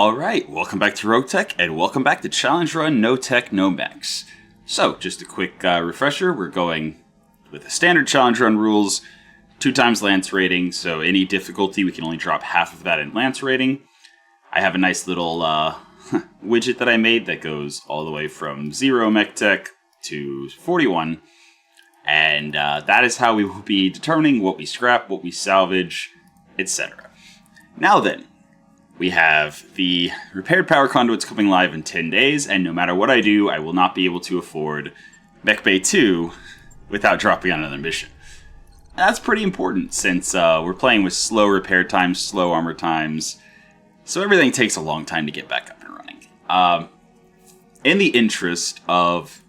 Alright, welcome back to Roguetech, and welcome back to Challenge Run, no tech, no mechs. So, just a quick refresher, we're going with the standard Challenge Run rules, 2 times Lance rating, so any difficulty we can only drop half of that in Lance rating. I have a nice little widget that I made that goes all the way from 0 mech tech to 41, and that is how we will be determining what we scrap, what we salvage, etc. Now then, we have the repaired power conduits coming live in 10 days, and no matter what I do, I will not be able to afford Mechwarrior 2 without dropping on another mission. And that's pretty important, since we're playing with slow repair times, slow armor times, so everything takes a long time to get back up and running. In the interest of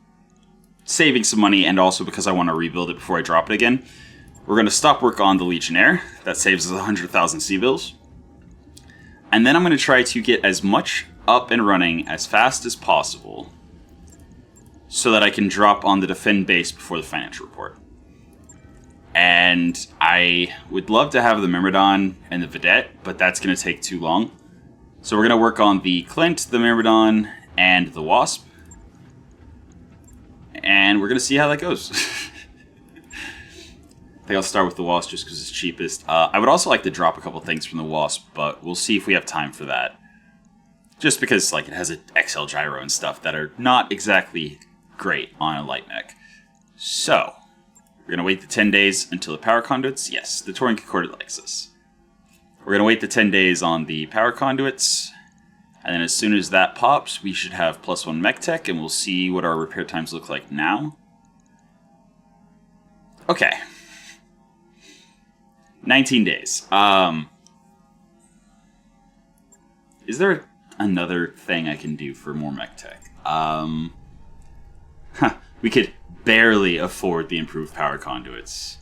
saving some money, and also because I want to rebuild it before I drop it again, we're going to stop work on the Legionnaire. That saves us 100,000 C-bills. And then I'm going to try to get as much up and running as fast as possible so that I can drop on the defend base before the financial report. And I would love to have the Myrmidon and the Vedette, but that's going to take too long. So we're going to work on the Clint, the Myrmidon, and the Wasp. And we're going to see how that goes. I think I'll start with the Wasp just because it's cheapest. I would also like to drop a couple things from the Wasp, but we'll see if we have time for that. Just because it has an XL gyro and stuff that are not exactly great on a light mech. So, we're going to wait the 10 days until the power conduits. Yes, the Taurian Concordant likes this. We're going to wait the 10 days on the power conduits. And then as soon as that pops, we should have +1 mech tech, and we'll see what our repair times look like now. Okay. 19 days. Is there another thing I can do for more mech tech? We could barely afford the improved power conduits.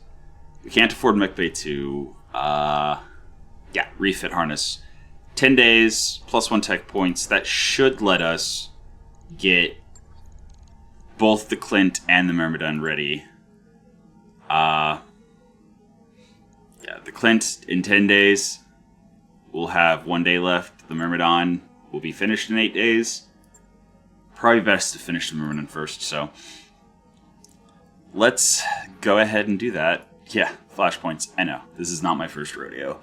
We can't afford Mechwarrior 2. Yeah, refit harness. 10 days, +1 tech points. That should let us get both the Clint and the Myrmidon ready. Yeah, the Clint in 10 days. We'll have 1 day left. The Myrmidon will be finished in 8 days. Probably best to finish the Myrmidon first, so let's go ahead and do that. Yeah, flashpoints. I know, this is not my first rodeo.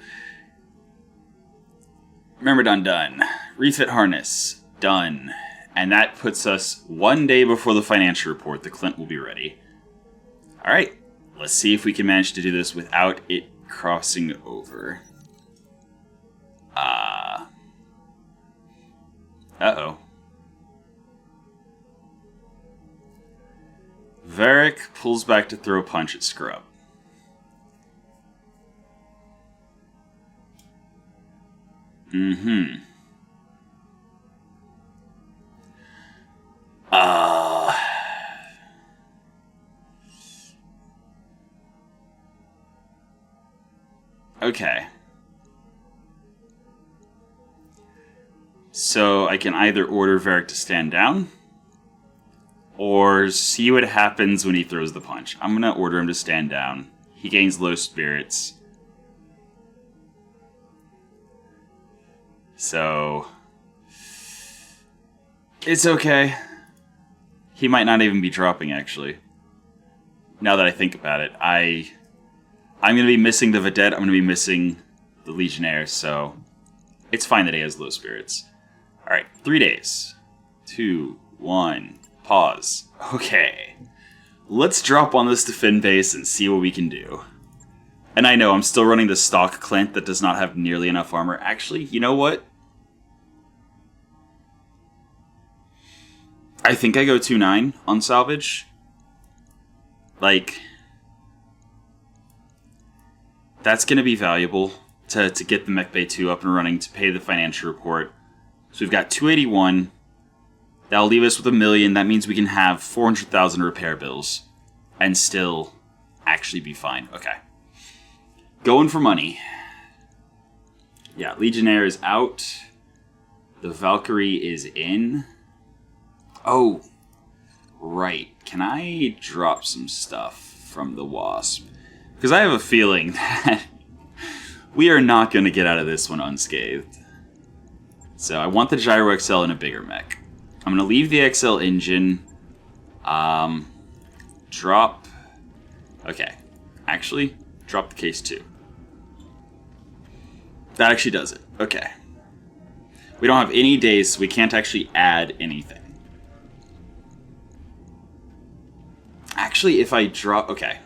Myrmidon done. Refit harness done. And that puts us 1 day before the financial report. The Clint will be ready. Alright, let's see if we can manage to do this without it crossing over. Uh-oh. Varric pulls back to throw a punch at Scrub. Okay. So I can either order Varric to stand down, or see what happens when he throws the punch. I'm going to order him to stand down. He gains low spirits. So it's okay. He might not even be dropping, actually. Now that I think about it, I'm going to be missing the Vedette, I'm going to be missing the Legionnaire, so it's fine that he has low spirits. Alright, 3 days. 2, 1, pause. Okay. Let's drop on this defend base and see what we can do. And I know, I'm still running the stock Clint that does not have nearly enough armor. Actually, you know what? I think I go 2-9 on salvage. That's going to be valuable to get the Mechwarrior 2 up and running to pay the financial report. So we've got 281. That'll leave us with 1 million. That means we can have 400,000 repair bills and still actually be fine. Okay. Going for money. Yeah, Legionnaire is out. The Valkyrie is in. Oh, right. Can I drop some stuff from the Wasp? Because I have a feeling that we are not going to get out of this one unscathed. So I want the Gyro XL in a bigger mech. I'm going to leave the XL engine. Drop... Okay. Actually, drop the case 2. That actually does it. Okay. We don't have any days, so we can't actually add anything. Actually, if I drop... Okay.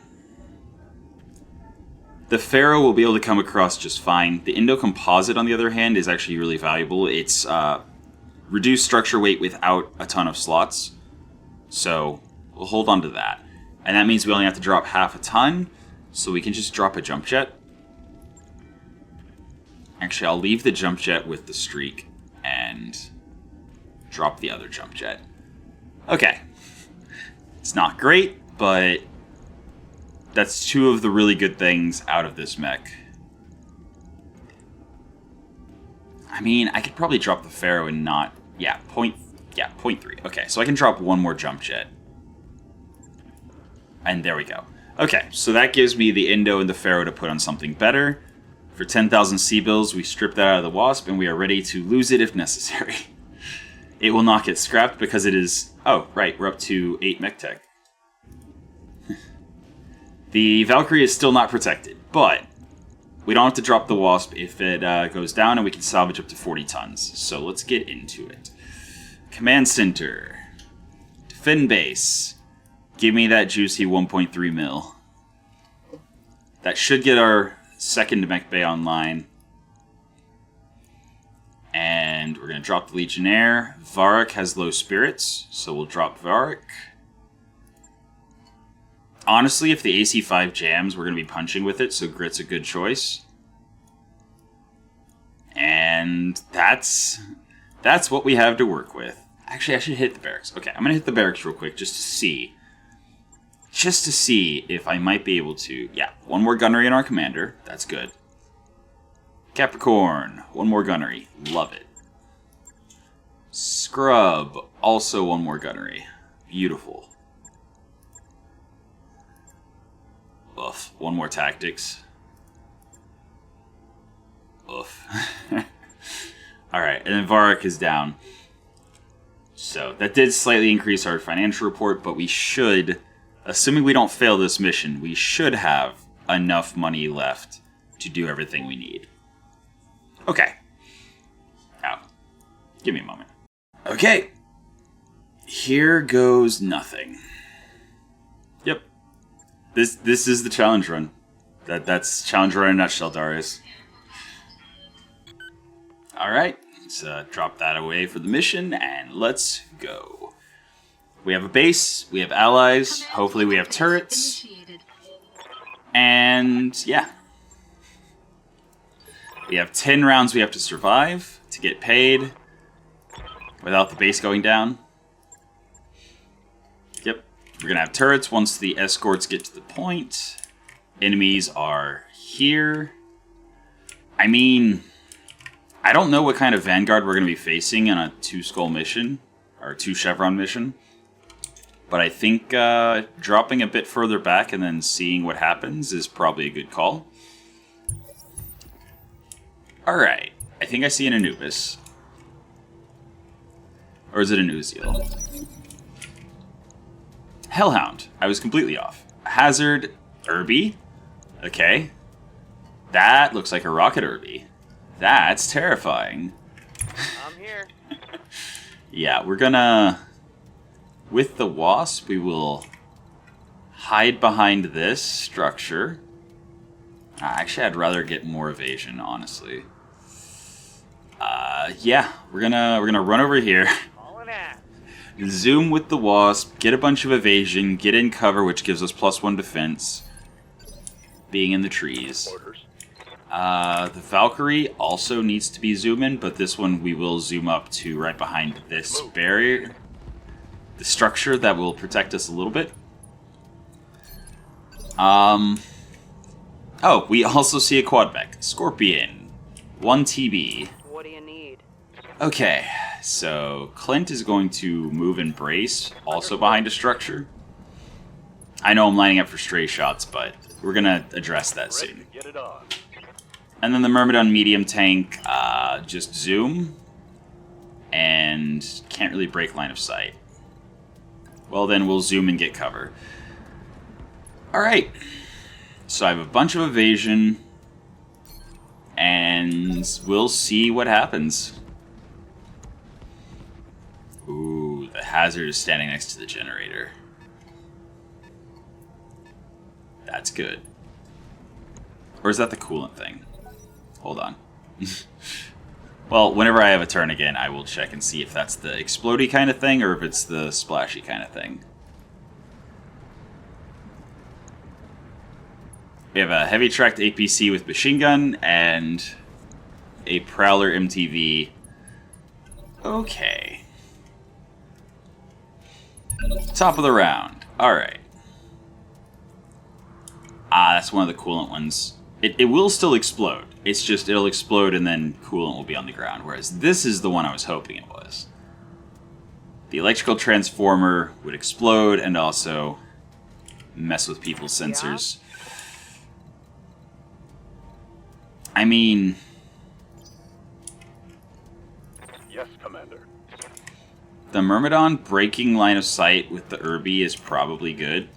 The Pharaoh will be able to come across just fine. The Indo Composite, on the other hand, is actually really valuable. It's reduced structure weight without a ton of slots. So, we'll hold on to that. And that means we only have to drop half a ton, so we can just drop a jump jet. Actually, I'll leave the jump jet with the streak and drop the other jump jet. Okay. It's not great, but that's 2 of the really good things out of this mech. I mean, I could probably drop the Pharaoh and not... Yeah, 0.3. Okay, so I can drop 1 more jump jet. And there we go. Okay, so that gives me the Indo and the Pharaoh to put on something better. For 10,000 C-bills, we strip that out of the Wasp, and we are ready to lose it if necessary. It will not get scrapped because it is... Oh, right, we're up to 8 mech tech. The Valkyrie is still not protected, but we don't have to drop the Wasp if it goes down, and we can salvage up to 40 tons. So let's get into it. Command Center. Defend base. Give me that juicy 1.3 mil. That should get our second mech bay online. And we're going to drop the Legionnaire. Varrock has low spirits, so we'll drop Varrock. Honestly, if the AC5 jams, we're going to be punching with it, so Grit's a good choice. And that's what we have to work with. Actually, I should hit the barracks. Okay, I'm going to hit the barracks real quick just to see. Just to see if I might be able to... Yeah, 1 more gunnery in our commander. That's good. Capricorn, 1 more gunnery. Love it. Scrub, also 1 more gunnery. Beautiful. Oof, 1 more tactics. Oof. Alright, and then Varrock is down. So, that did slightly increase our financial report, but we should, assuming we don't fail this mission, we should have enough money left to do everything we need. Okay. Now, give me a moment. Okay. Here goes nothing. Yep. This is the challenge run. That's challenge run in a nutshell, Darius. Alright, let's drop that away for the mission, and let's go. We have a base, we have allies, hopefully we have turrets. And, yeah. We have 10 rounds we have to survive to get paid without the base going down. Yep. We're going to have turrets once the escorts get to the point. Enemies are here. I mean, I don't know what kind of Vanguard we're going to be facing in a 2-skull mission, or 2-chevron mission. But I think dropping a bit further back and then seeing what happens is probably a good call. Alright, I think I see an Anubis. Or is it an Uziel? Hellhound. I was completely off. Hazard. Irby. Okay. That looks like a rocket Irby. That's terrifying. I'm here. Yeah, we're gonna... With the Wasp, we will hide behind this structure. Actually, I'd rather get more evasion, honestly. Yeah, we're gonna run over here. Zoom with the Wasp, get a bunch of evasion, get in cover, which gives us +1 defense. Being in the trees. The Valkyrie also needs to be zoom in, but this one we will zoom up to right behind this barrier. The structure that will protect us a little bit. Oh, we also see a quad mech. Scorpion. 1 TB. What do you need? Okay, so Clint is going to move and brace, also behind a structure. I know I'm lining up for stray shots, but we're going to address that soon. Get it on. And then the Myrmidon medium tank, just zoom. and can't really break line of sight. Well, then we'll zoom and get cover. Alright. So I have a bunch of evasion, and we'll see what happens. Ooh, the hazard is standing next to the generator. That's good. Or is that the coolant thing? Hold on. Well, whenever I have a turn again, I will check and see if that's the explodey kind of thing or if it's the splashy kind of thing. We have a heavy tracked APC with machine gun and a Prowler MTV. Okay. Top of the round. Alright. Ah, that's one of the coolant ones. It will still explode. It's just it'll explode and then coolant will be on the ground. Whereas this is the one I was hoping it was. The electrical transformer would explode and also mess with people's sensors. I mean... Yes, Commander. The Myrmidon breaking line of sight with the Irby is probably good.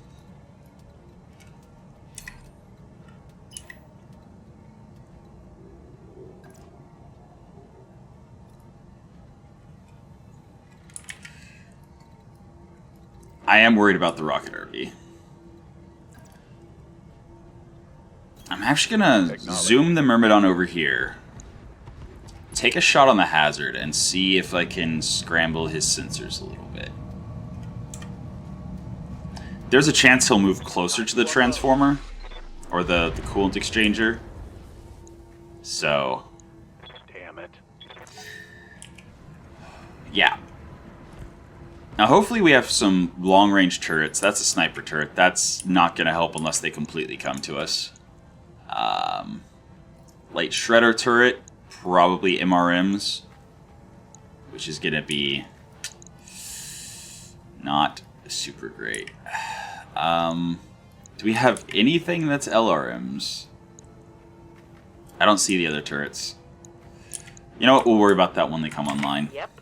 I am worried about the Rocket Irby. I'm actually gonna zoom the Myrmidon over here, take a shot on the hazard, and see if I can scramble his sensors a little bit. There's a chance he'll move closer to the transformer, or the coolant exchanger. So... Damn it. yeah. Now hopefully we have some long-range turrets. That's a sniper turret. That's not going to help unless they completely come to us. Light shredder turret, probably MRMs, which is going to be not super great. Do we have anything that's LRMs? I don't see the other turrets. You know what? We'll worry about that when they come online. Yep.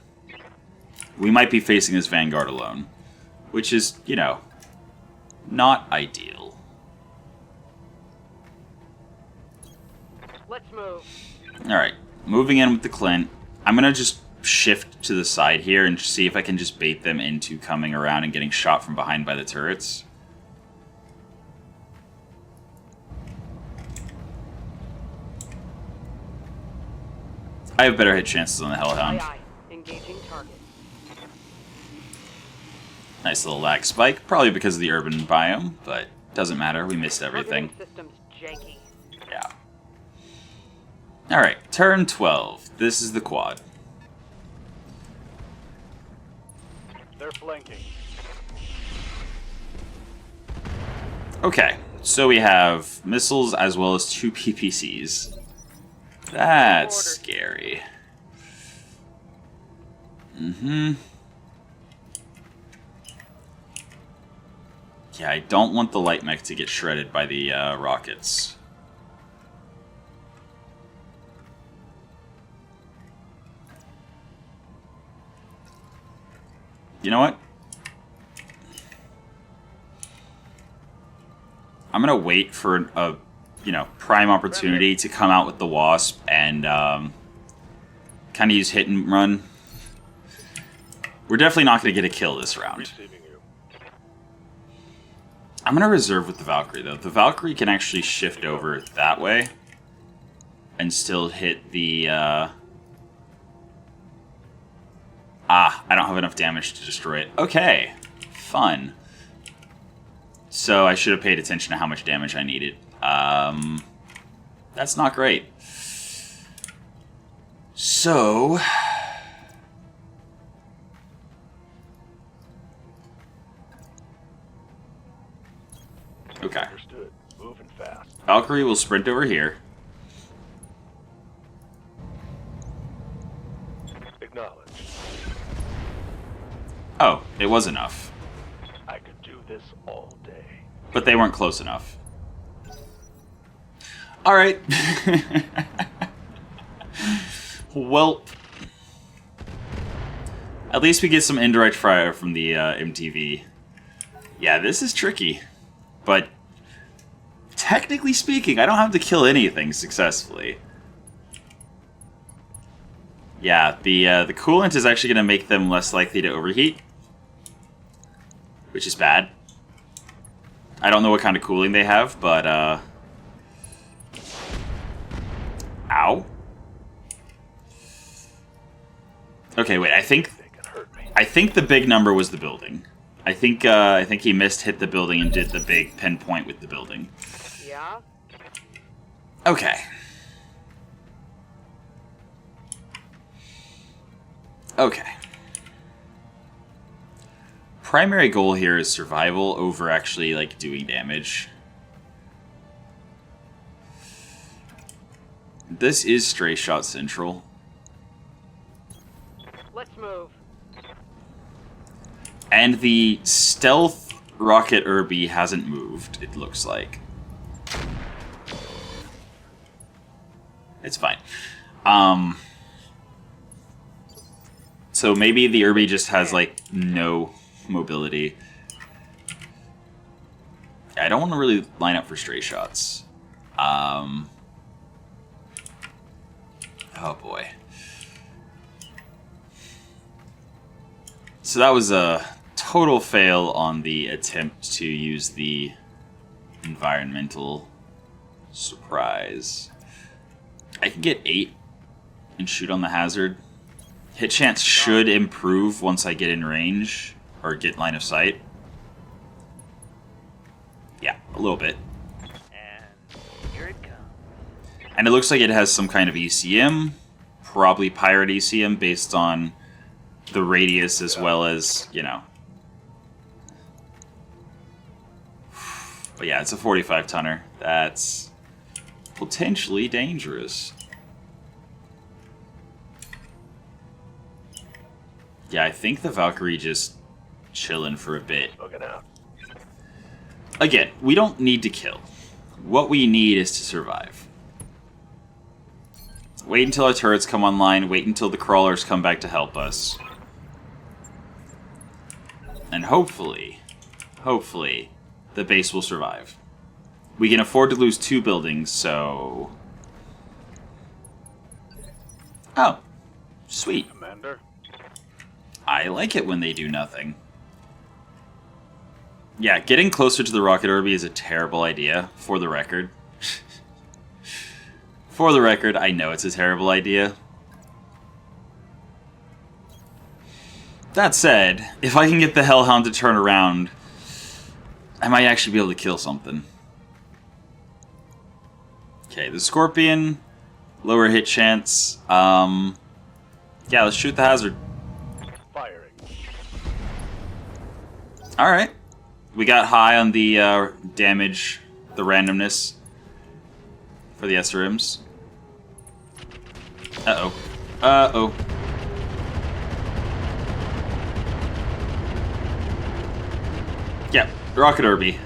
We might be facing this Vanguard alone, which is, you know, not ideal. Let's move. Alright, moving in with the Clint. I'm going to just shift to the side here and see if I can just bait them into coming around and getting shot from behind by the turrets. I have better hit chances on the Hellhound. Aye, aye. Engaging target. Nice little lag spike, probably because of the urban biome, but doesn't matter, we missed everything. Targeting system's janky. Yeah. Alright, turn 12. This is the quad. They're flanking. Okay, so we have missiles as well as 2 PPCs. That's scary. Yeah, I don't want the light mech to get shredded by the rockets. You know what? I'm gonna wait for a, you know, prime opportunity to come out with the Wasp and kind of use hit and run. We're definitely not gonna get a kill this round. Receiving you. I'm gonna reserve with the Valkyrie though. The Valkyrie can actually shift over that way and still hit the. I don't have enough damage to destroy it. Okay, fun. So I should have paid attention to how much damage I needed. That's not great. So... okay. Understood. Moving fast. Valkyrie will sprint over here. Acknowledged. Oh, it was enough. I could do this all day. But they weren't close enough. Alright. Well. At least we get some indirect fire from the MTV. Yeah, this is tricky. But technically speaking, I don't have to kill anything successfully. Yeah, the coolant is actually going to make them less likely to overheat. Which is bad. I don't know what kind of cooling they have, but, ow. Okay, wait, I think the big number was the building. I think he hit the building and did the big pinpoint with the building. Yeah? Okay. Okay. Primary goal here is survival over actually, like, doing damage. This is Stray Shot Central. Let's move. And the stealth rocket Irby hasn't moved, it looks like. It's fine. So maybe the Irby just has, like, no mobility. I don't want to really line up for stray shots. Oh boy. So that was a total fail on the attempt to use the environmental surprise. I can get 8 and shoot on the hazard. Hit chance should improve once I get in range. Or get line of sight. Yeah, a little bit. And here it comes. And it looks like it has some kind of ECM. Probably pirate ECM based on the radius as well as, you know. But yeah, it's a 45 tonner. That's potentially dangerous. Yeah, I think the Valkyrie just chilling for a bit. Looking out. Again, we don't need to kill. What we need is to survive. Wait until our turrets come online, wait until the crawlers come back to help us. And hopefully, the base will survive. We can afford to lose 2 buildings, so... Oh, sweet. Commander? I like it when they do nothing. Yeah, getting closer to the rocket Irby is a terrible idea, for the record. For the record, I know it's a terrible idea. That said, if I can get the Hellhound to turn around, I might actually be able to kill something. Okay, the Scorpion, lower hit chance. Yeah, let's shoot the hazard. Firing. Alright. We got high on the damage, the randomness for the SRMs. Uh-oh. Uh-oh. Yeah, rocket Irby.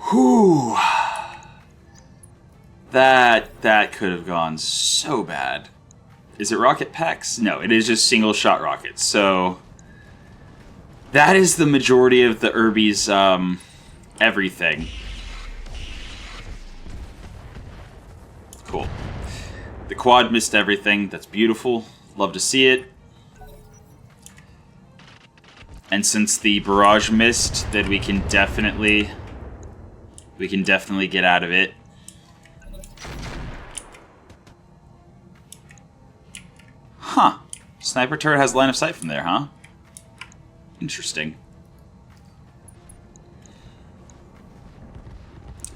Whew. That could have gone so bad. Is it rocket packs? No, it is just single shot rockets. So that is the majority of the Irby's everything. Cool. The quad missed everything. That's beautiful. Love to see it. And since the barrage missed, then we can definitely get out of it. Huh. Sniper turret has line of sight from there, huh? Interesting.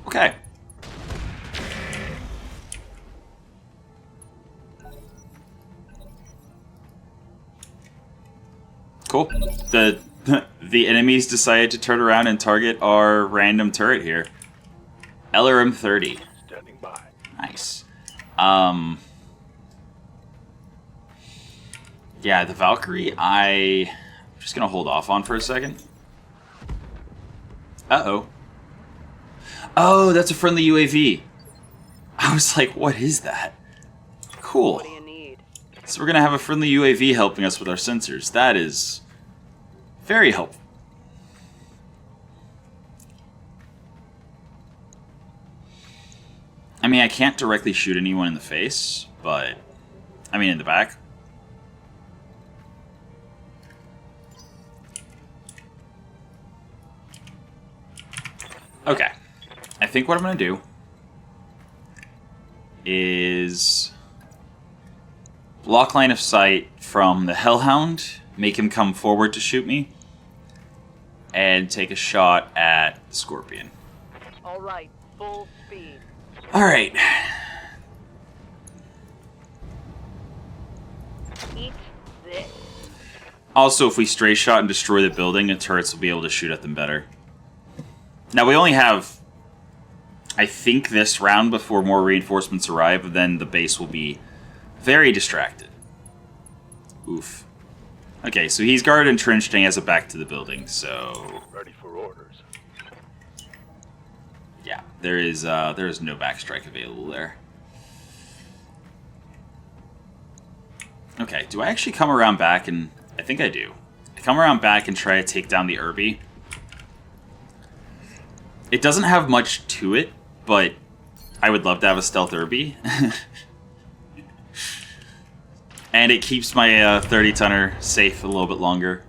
Okay. Cool. The enemies decided to turn around and target our random turret here. LRM 30. Standing by. Nice. Yeah, the Valkyrie, I'm just gonna hold off on for a second. Uh-oh. Oh, that's a friendly UAV. I was like, what is that? Cool. What do you need? So we're going to have a friendly UAV helping us with our sensors. That is very helpful. I mean, I can't directly shoot anyone in the face, but... I mean, in the back. Okay. I think what I'm going to do is block line of sight from the Hellhound, make him come forward to shoot me, and take a shot at the Scorpion. All right, full speed. Alright. Eat this. Also, if we stray shot and destroy the building, the turrets will be able to shoot at them better. Now, we only have, I think, this round before more reinforcements arrive, and then the base will be very distracted. Oof. Okay, so he's guarded entrenched and he has a back to the building, so... Ready for orders. Yeah, there is no backstrike available there. Okay, do I actually come around back and... I think I do. I come around back and try to take down the Irby. It doesn't have much to it, but I would love to have a stealth Irby. And it keeps my 30-tonner safe a little bit longer.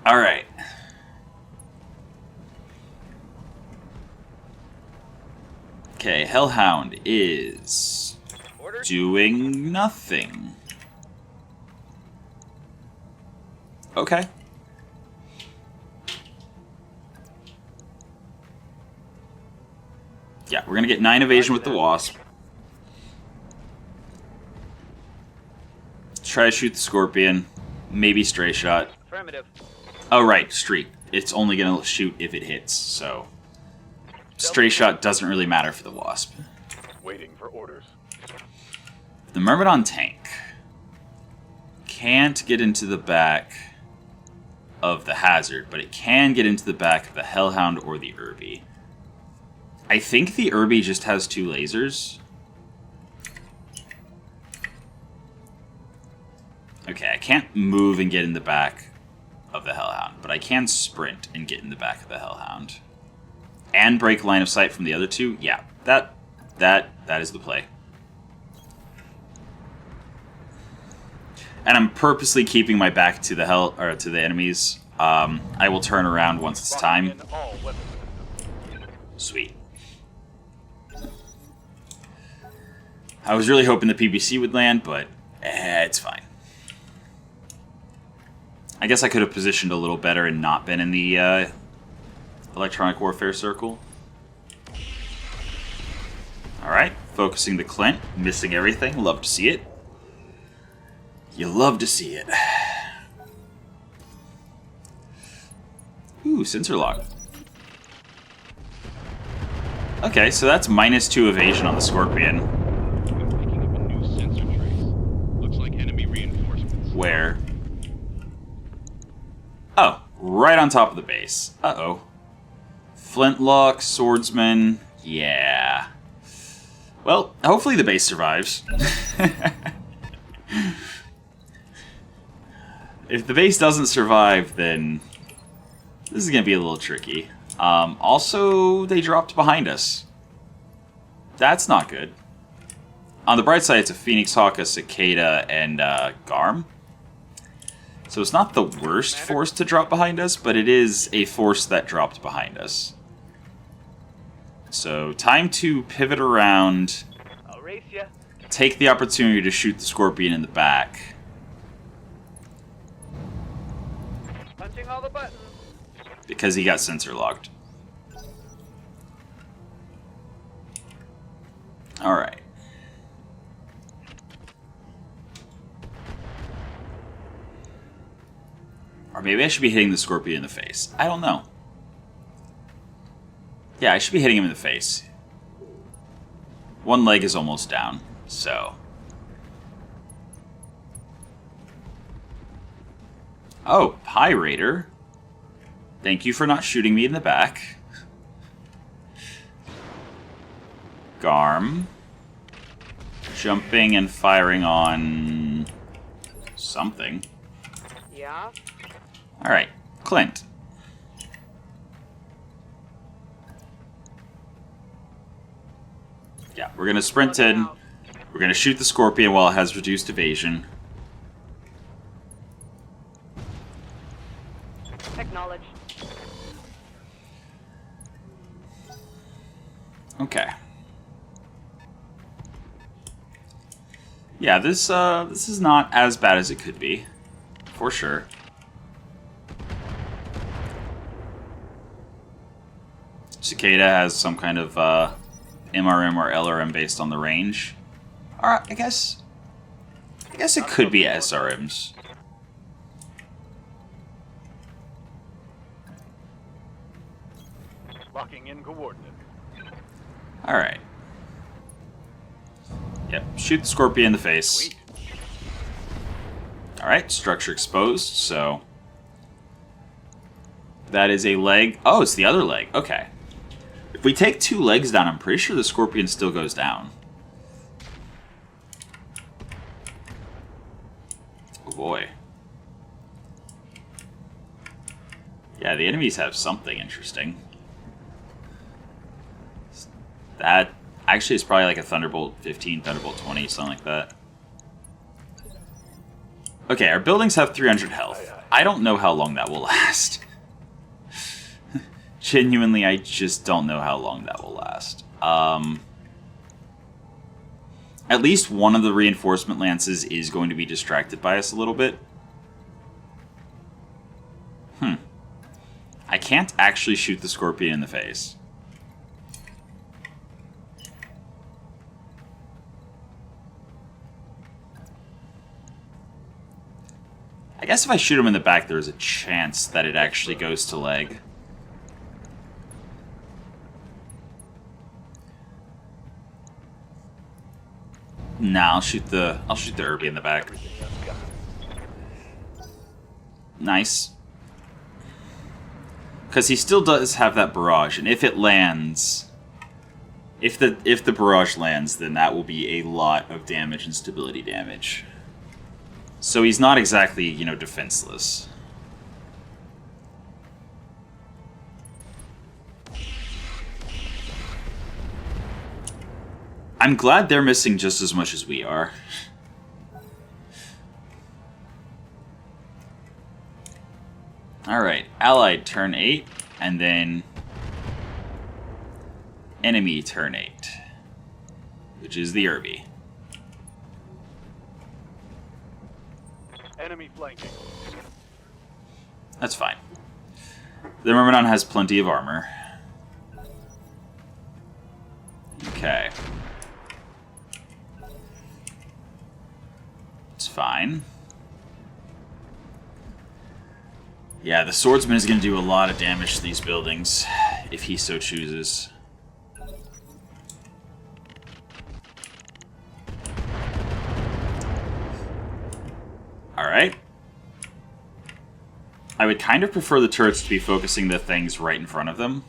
Alright. Okay, Hellhound is doing nothing. Okay. Yeah, we're gonna get 9 evasion with the Wasp. Try to shoot the Scorpion. Maybe stray shot. Affirmative. Oh, right, streak. It's only gonna shoot if it hits, so... Stray shot doesn't really matter for the Wasp. Waiting for orders. The Myrmidon tank can't get into the back of the Hazard, but it can get into the back of the Hellhound or the Irby. I think the Irby just has 2 lasers. Okay, I can't move and get in the back of the Hellhound, but I can sprint and get in the back of the Hellhound. And break line of sight from the other 2? Yeah, that is the play. And I'm purposely keeping my back to the to the enemies. I will turn around once it's time. Sweet. I was really hoping the PBC would land, but it's fine. I guess I could have positioned a little better and not been in the electronic warfare circle. Alright, focusing the Clint, missing everything. Love to see it. You love to see it. Ooh, sensor lock. Okay, so that's -2 evasion on the Scorpion. I'm picking up a new sensor trace. Looks like enemy reinforcements. Where? Oh, right on top of the base. Uh-oh. Flintlock, swordsman. Yeah. Well, hopefully the base survives. If the base doesn't survive, then this is going to be a little tricky. Also, they dropped behind us. That's not good. On the bright side, it's a Phoenix Hawk, a Cicada, and Garm. So it's not the worst force to drop behind us, but it is a force that dropped behind us. So, time to pivot around, I'll race ya. take the opportunity to shoot the Scorpion in the back. Punching all the buttons. Because he got sensor locked. Alright. Or maybe I should be hitting the Scorpion in the face. I don't know. Yeah, I should be hitting him in the face. One leg is almost down, so... Oh, hi, Raider. Thank you for not shooting me in the back. Garm. jumping and firing on something. Yeah? Alright, Clint. Yeah, we're gonna sprint in. We're gonna shoot the Scorpion while it has reduced evasion. Acknowledged. Okay. Yeah, this is not as bad as it could be, for sure. Cicada has some kind of MRM or LRM based on the range. Or I guess it could be SRMs. Locking in coordinates. Alright. Yep, shoot the Scorpion in the face. Sweet. Alright, structure exposed, so... That is a leg. Oh, it's the other leg. Okay. If we take 2 legs down, I'm pretty sure the Scorpion still goes down. Oh boy. Yeah, the enemies have something interesting. That actually is probably like a Thunderbolt 15, Thunderbolt 20, something like that. Okay, our buildings have 300 health. I don't know how long that will last. Genuinely, I just don't know how long that will last. At least one of the reinforcement lances is going to be distracted by us a little bit. I can't actually shoot the Scorpion in the face. I guess if I shoot him in the back, there's a chance that it actually goes to leg. Nah, I'll shoot the Irby in the back. Nice. Because he still does have that barrage, and if it lands, if the barrage lands, then that will be a lot of damage and stability damage. So he's not exactly, you know, defenseless. I'm glad they're missing just as much as we are. Alright, Allied turn 8, and then enemy turn 8, which is the Irby. Enemy flanking. That's fine. The Myrmidon has plenty of armor. Okay. It's fine. Yeah, the Swordsman is going to do a lot of damage to these buildings, if he so chooses. Alright. I would kind of prefer the turrets to be focusing the things right in front of them.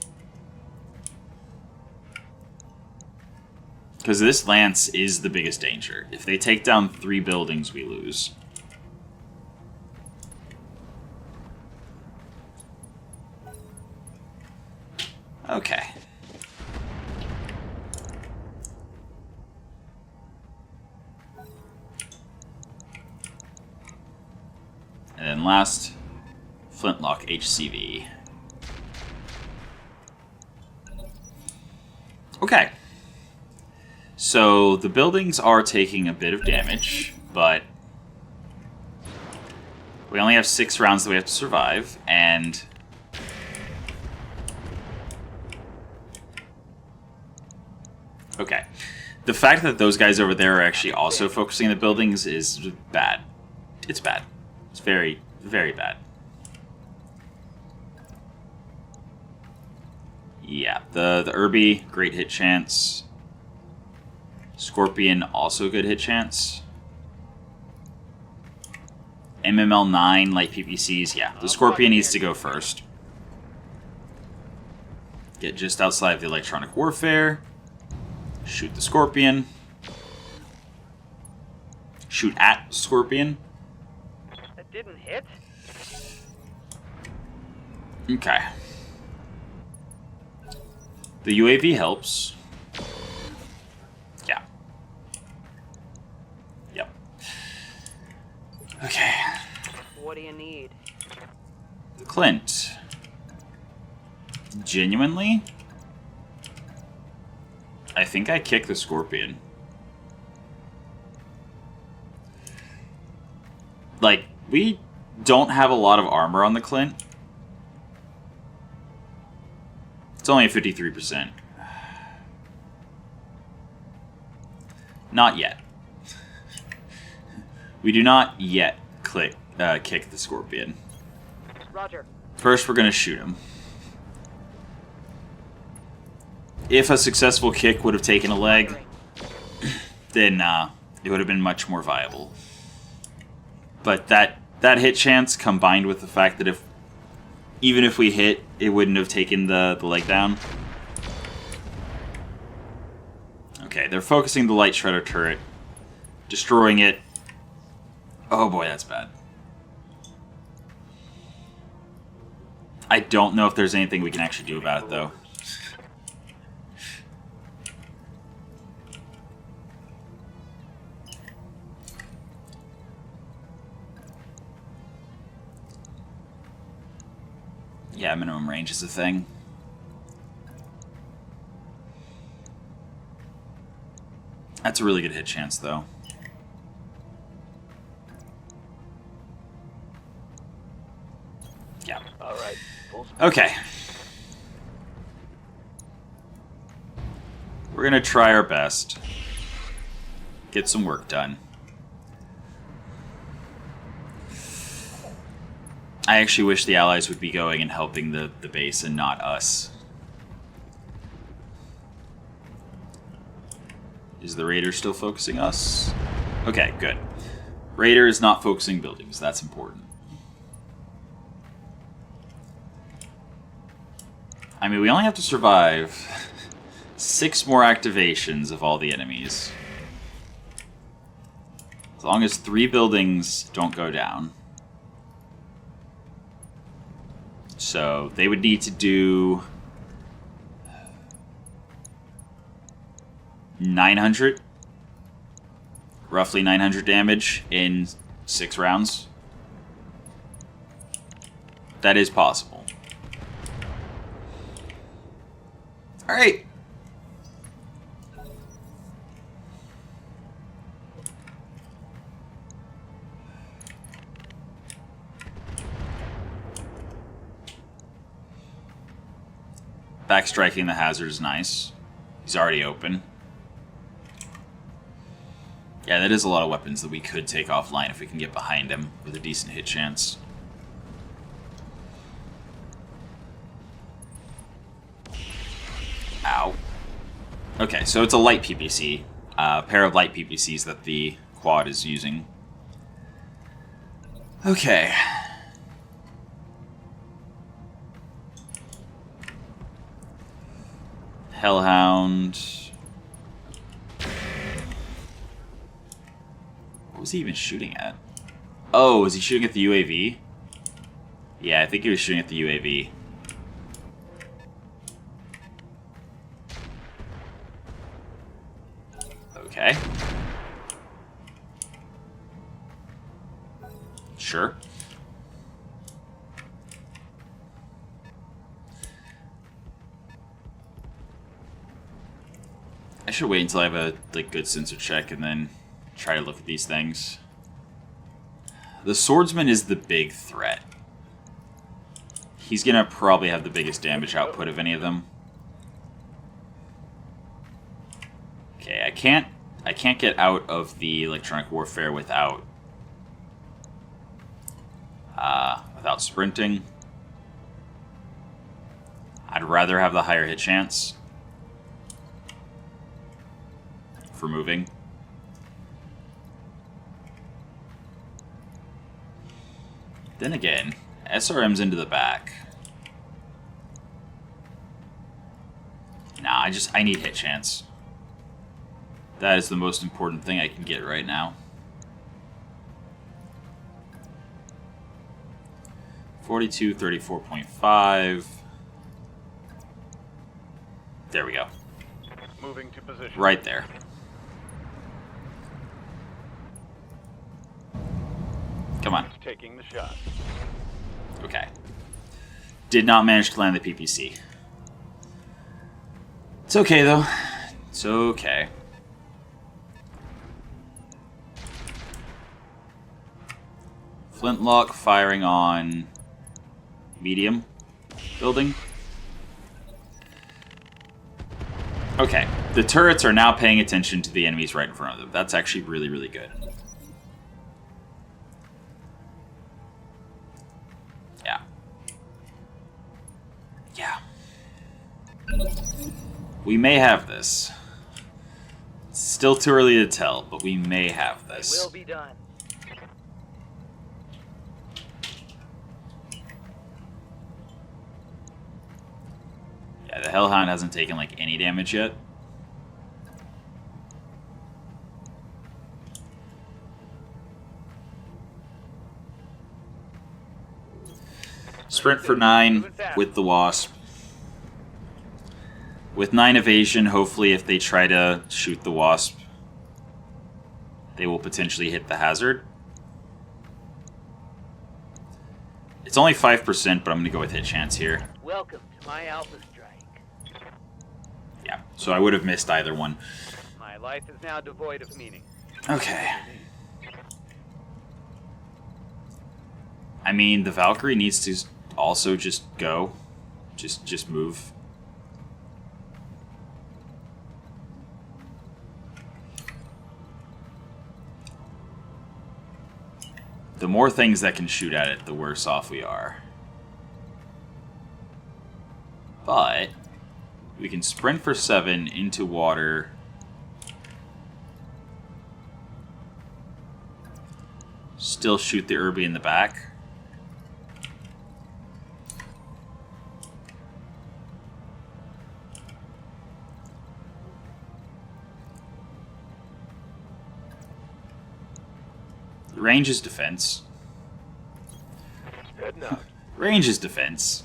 Because this lance is the biggest danger. If they take down 3 buildings, we lose. Okay. And then last, Flintlock HCV. Okay. So the buildings are taking a bit of damage, but we only have 6 rounds that we have to survive, and okay. The fact that those guys over there are actually also focusing the buildings is bad. It's bad. It's very, very bad. Yeah, the Irby, great hit chance. Scorpion, also good hit chance. MML9, light PPCs, yeah. The Scorpion needs to go first. Get just outside of the electronic warfare. Shoot the Scorpion. shoot at Scorpion. That didn't hit. Okay. The UAV helps. Yeah. Yep. Okay. What do you need? Clint. Genuinely? I think I kicked the Scorpion. Like, we don't have a lot of armor on the Clint. It's only a 53%. Not yet. We do not yet kick the Scorpion. Roger. First, we're going to shoot him. If a successful kick would have taken a leg, then it would have been much more viable. But that hit chance, combined with the fact that even if we hit, it wouldn't have taken the leg down. Okay, they're focusing the light shredder turret, destroying it. Oh boy, that's bad. I don't know if there's anything we can actually do about it, though. Yeah, minimum range is a thing. That's a really good hit chance, though. Yeah. All right. Okay. We're gonna try our best. Get some work done. I actually wish the allies would be going and helping the base and not us. Is the Raider still focusing us? Okay, good. Raider is not focusing buildings. That's important. I mean, we only have to survive 6 more activations of all the enemies. As long as 3 buildings don't go down. So they would need to do 900, roughly 900 damage in 6 rounds. That is possible. All right. Backstriking the hazard is nice. He's already open. Yeah, that is a lot of weapons that we could take offline if we can get behind him with a decent hit chance. Ow. Okay, so it's a light PPC. A pair of light PPCs that the quad is using. Okay. Hellhound. What was he even shooting at? Oh, was he shooting at the UAV? Yeah, I think he was shooting at the UAV. Okay. Sure. I should wait until I have a good sensor check and then try to look at these things. The swordsman is the big threat. He's gonna probably have the biggest damage output of any of them. Okay, I can't get out of the electronic warfare without sprinting. I'd rather have the higher hit chance for moving. Then again, SRM's into the back. Nah, I need hit chance. That is the most important thing I can get right now. 42, 34.5. There we go. Moving to position. Right there. Come on. Taking the shot. Okay. Did not manage to land the PPC. It's okay, though. It's okay. Flintlock firing on medium building. Okay. The turrets are now paying attention to the enemies right in front of them. That's actually really, really good. Yeah. Yeah. We may have this. It's still too early to tell, but we may have this. It will be done. Yeah, the Hellhound hasn't taken like any damage yet. Sprint for 9 with the Wasp. With 9 evasion, hopefully if they try to shoot the Wasp, they will potentially hit the hazard. It's only 5%, but I'm going to go with hit chance here. Welcome to my Alpha Strike. Yeah, so I would have missed either one. My life is now devoid of meaning. Okay. I mean, the Valkyrie needs to also just go. Just move. The more things that can shoot at it, the worse off we are. But we can sprint for 7 into water. Still shoot the Irby in the back. Range is defense. Heading out. Range is defense.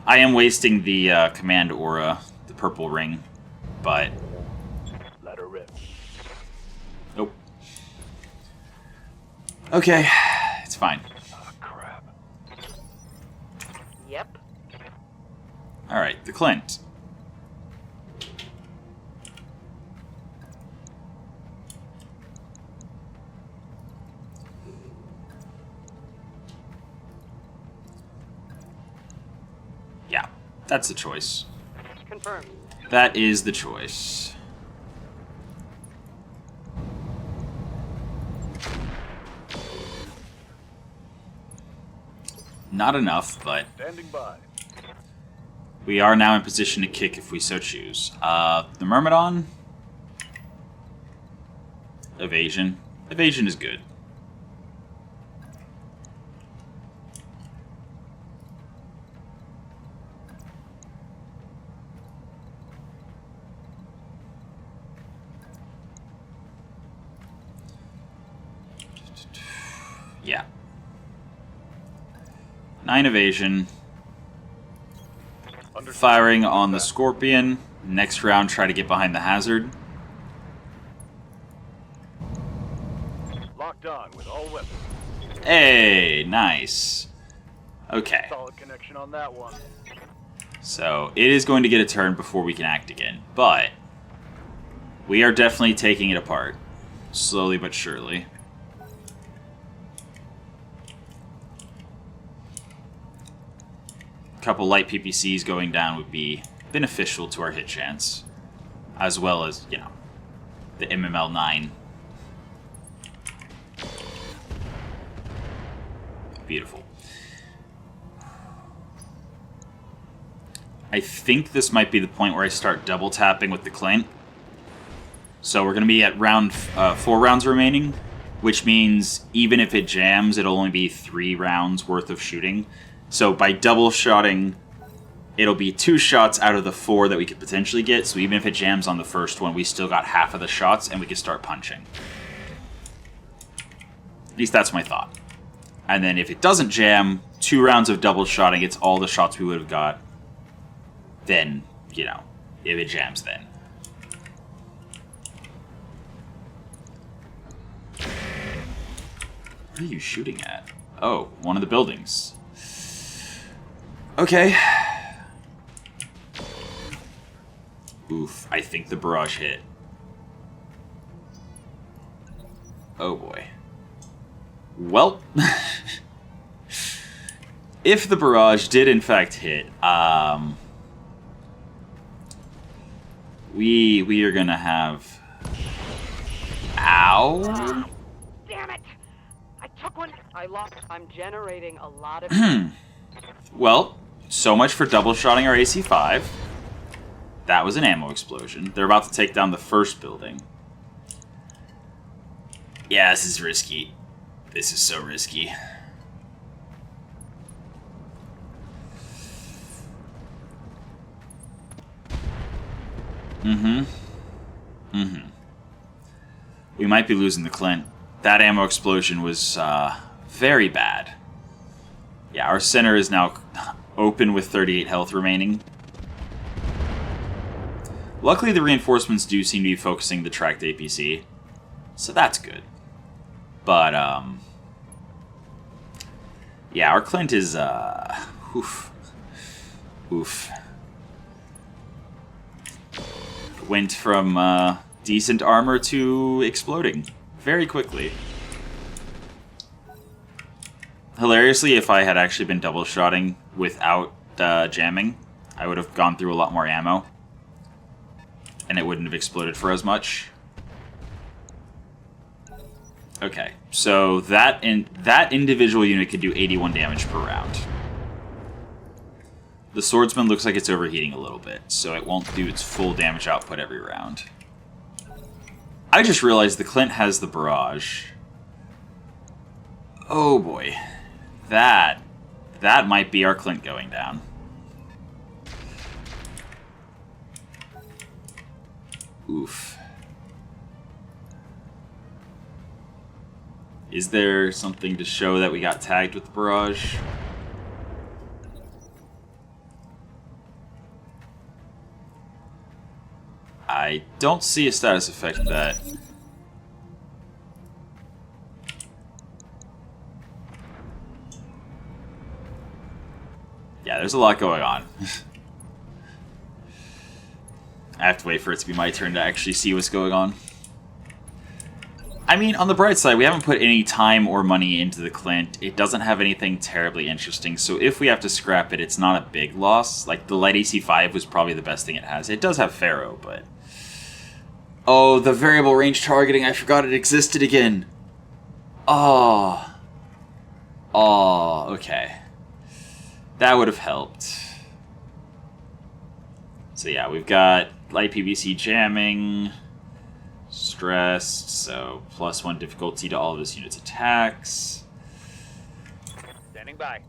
I am wasting the command aura, the purple ring, but Let her rip. nope. Okay, it's fine. Oh, crap. Yep. All right, the Clint. Yeah, that's the choice. Confirmed. That is the choice. Not enough, but Standing by. we are now in position to kick if we so choose. The Myrmidon. Evasion. Evasion is good. Yeah. 9 evasion. Firing on the Scorpion. Next round, try to get behind the hazard. Locked on with all weapons. Hey, nice. Okay. Solid connection on that one. So, it is going to get a turn before we can act again. But, we are definitely taking it apart. Slowly but surely. Couple light PPCs going down would be beneficial to our hit chance, as well as, you know, the MML9. Beautiful. I think this might be the point where I start double tapping with the Clint. So we're going to be at round 4 rounds remaining, which means even if it jams, it'll only be 3 rounds worth of shooting. So by double shotting, it'll be 2 shots out of the 4 that we could potentially get. So even if it jams on the first one, we still got half of the shots and we can start punching. At least that's my thought. And then if it doesn't jam, 2 rounds of double shotting gets all the shots we would have got. Then, you know, if it jams then. What are you shooting at? Oh, one of the buildings. Okay. Oof, I think the barrage hit. Oh boy. Well, if the barrage did in fact hit, we are gonna have... Ow! Damn it! I took one. I lost. I'm generating a lot of. Well, so much for double shotting our AC-5. That was an ammo explosion. They're about to take down the first building. Yeah, this is risky. This is so risky. We might be losing the Clint. That ammo explosion was very bad. Yeah, our center is now open with 38 health remaining. Luckily, the reinforcements do seem to be focusing the tracked APC, so that's good. But, yeah, our Clint is, oof. Oof. Went from, decent armor to exploding very quickly. Hilariously, if I had actually been double shotting without jamming, I would have gone through a lot more ammo. And it wouldn't have exploded for as much. Okay, so that individual unit could do 81 damage per round. The swordsman looks like it's overheating a little bit, so it won't do its full damage output every round. I just realized the Clint has the barrage. Oh boy. That might be our Clint going down. Oof. Is there something to show that we got tagged with the barrage? I don't see a status effect that. Yeah, there's a lot going on. I have to wait for it to be my turn to actually see what's going on. I mean, on the bright side, we haven't put any time or money into the Clint. It doesn't have anything terribly interesting, so if we have to scrap it, it's not a big loss. Like, the light AC-5 was probably the best thing it has. It does have Pharaoh, but... Oh, the variable range targeting, I forgot it existed again. Oh. Oh, okay. That would have helped. So yeah, we've got light PVC jamming, stressed, so +1 difficulty to all of this unit's attacks. Standing by.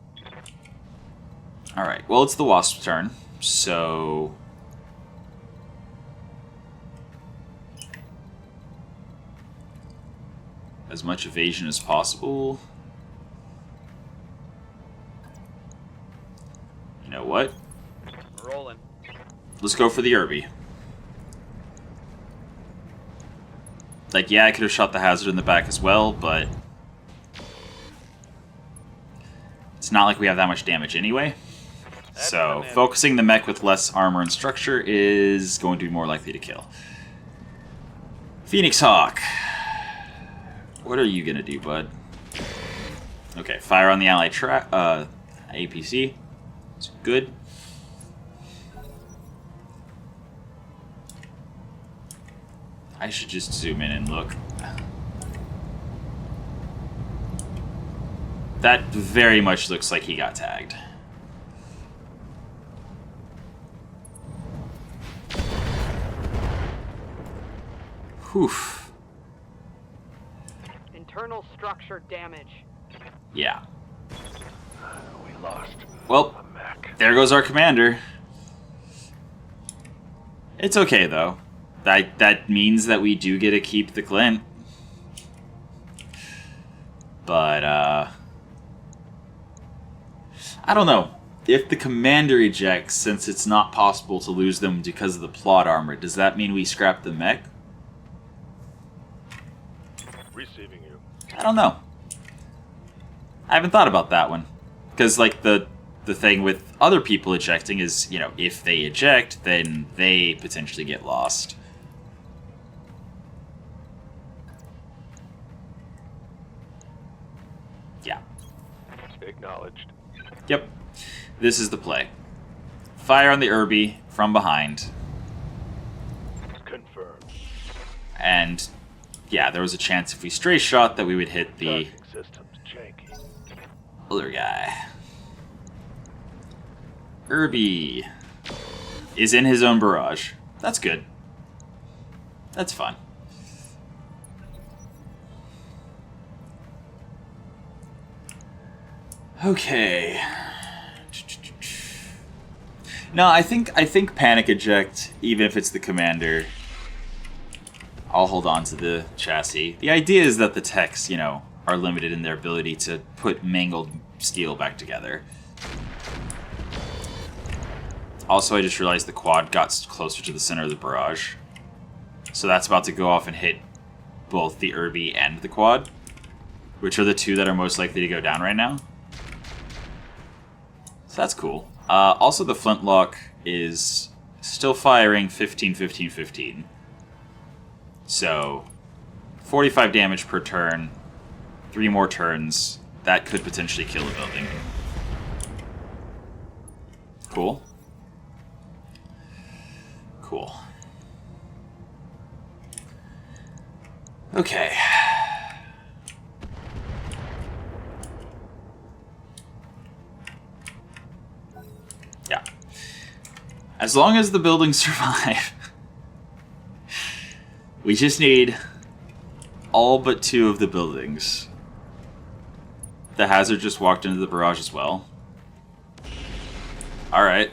Alright, well, it's the Wasp's turn, so... as much evasion as possible. You know what? Rolling. Let's go for the Irby. Like, yeah, I could have shot the hazard in the back as well, but... it's not like we have that much damage anyway. So, focusing the mech with less armor and structure is going to be more likely to kill. Phoenix Hawk. What are you gonna do, bud? Okay, fire on the ally APC. It's good. I should just zoom in and look. That very much looks like he got tagged. Whew. Internal structure damage. Yeah. We lost. Well, A mech. there goes our commander. It's okay, though. That means that we do get to keep the Clint. But, I don't know. If the commander ejects, since it's not possible to lose them because of the plot armor, does that mean we scrap the mech? Receiving you. I don't know. I haven't thought about that one. Because, like, the thing with other people ejecting is, you know, if they eject, then they potentially get lost. Yeah. Acknowledged. Yep. This is the play. Fire on the Irby from behind. Confirmed. And, yeah, there was a chance if we stray shot that we would hit the Charging systems janky. other guy. Irby is in his own barrage. That's good. That's fun. Okay. No, I think panic eject, even if it's the commander. I'll hold on to the chassis. The idea is that the techs, you know, are limited in their ability to put mangled steel back together. Also, I just realized the quad got closer to the center of the barrage. So that's about to go off and hit both the Irby and the quad, which are the two that are most likely to go down right now. So that's cool. Also, the flintlock is still firing 15, 15, 15. So, 45 damage per turn, 3 more turns. That could potentially kill a building. Cool. Cool. Okay. Yeah. As long as the buildings survive, we just need all but 2 of the buildings. The hazard just walked into the barrage as well. Alright.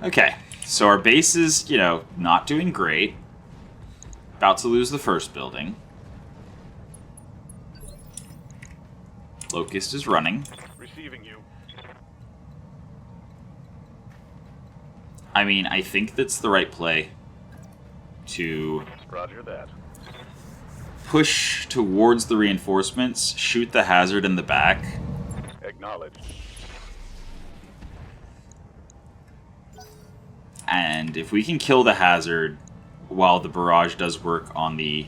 Okay, so our base is, you know, not doing great. About to lose the first building. Locust is running. Receiving you. I mean, I think that's the right play to Roger that. push towards the reinforcements, shoot the hazard in the back. Acknowledged. And if we can kill the hazard while the barrage does work on the,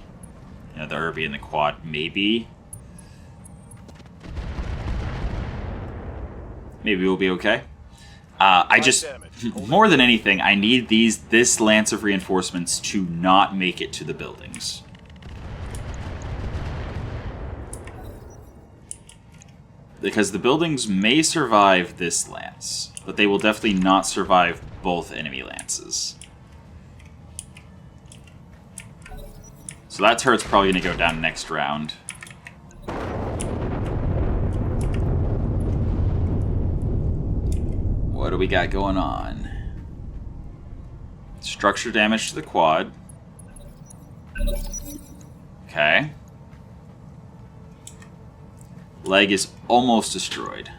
you know, the Irby and the quad, maybe we'll be okay. I just, more than anything, I need this lance of reinforcements to not make it to the buildings. Because the buildings may survive this lance, but they will definitely not survive both enemy lances. So that turret's probably going to go down next round. What do we got going on? Structure damage to the quad. Okay. Leg is almost destroyed.